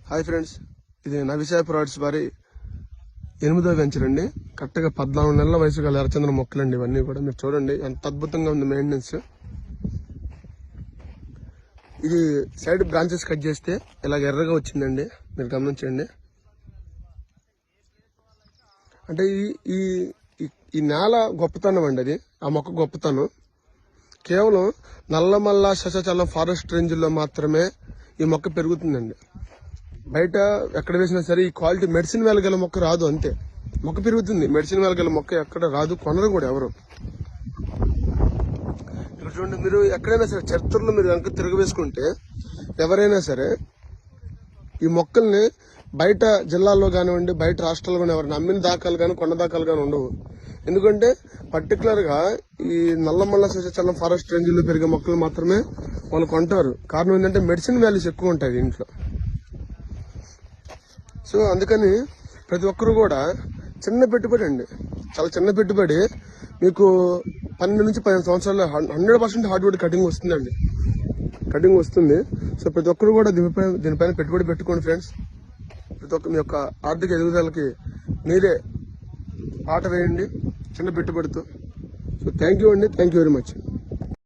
Hi friends, ఇది నవిసాయ products వారి 8వ వెంచర్ అండి. కరెక్ట్గా 14 నెలల వయసు గల ఎర్రచందన మొక్కలండి. ఇవన్నీ కూడా మీరు చూడండి ఎంత అద్భుతంగా ఉంది మెయింటెనెన్స్. ఇది సైడ్ బ్రాంచెస్ కట్ చేస్తే ఇలాగ ఎర్రగా వచ్చిందండి, మీరు గమనించండి. అంటే ఈ ఈ నేల గొప్పతనం అండి, అది ఆ మొక్క గొప్పతనం. కేవలం నల్లమల్ల శేషాచలం ఫారెస్ట్ రేంజ్లో మాత్రమే ఈ మొక్క పెరుగుతుందండి. బయట ఎక్కడ వేసినా సరే ఈ క్వాలిటీ మెడిసిన్ వేల గల మొక్క రాదు. అంతే, మొక్క పెరుగుతుంది. మెడిసిన్ వేల గల మొక్క ఎక్కడ రాదు, కొనరు కూడా ఎవరు. ఇక్కడ చూడండి, మీరు ఎక్కడైనా సరే చరిత్రలో మీరు వెనక తిరగవేసుకుంటే ఎవరైనా సరే ఈ మొక్కల్ని బయట జిల్లాల్లో కానివ్వండి, బయట రాష్ట్రాల్లో కానీ ఎవరైనా అమ్మిన దాఖలు కానీ కొన్న దాఖలు కానీ ఉండవు. ఎందుకంటే పర్టికులర్ గా ఈ నల్లమల్ల శేషాచలం ఫారెస్ట్ రేంజ్ లో పెరిగే మొక్కలు మాత్రమే వాళ్ళు కొంటారు. కారణం ఏంటంటే మెడిసిన్ వాల్యూస్ ఎక్కువ ఉంటాయి దీంట్లో. సో అందుకని ప్రతి ఒక్కరు కూడా చిన్న పెట్టుబడి అండి, చాలా చిన్న పెట్టుబడి, మీకు 12 నుంచి 15 సంవత్సరాల్లో 100% హార్డ్వుడ్ కటింగ్ వస్తుందండి, కటింగ్ వస్తుంది. సో ప్రతి ఒక్కరు కూడా దీనిపైన పెట్టుబడి పెట్టుకోండి ఫ్రెండ్స్. ప్రతి ఒక్క మీ యొక్క ఆర్థిక ఎదుగుదలకి మీరే పాట వేయండి చిన్న పెట్టుబడితో. సో థ్యాంక్ యూ అండి, థ్యాంక్ యూ వెరీ మచ్.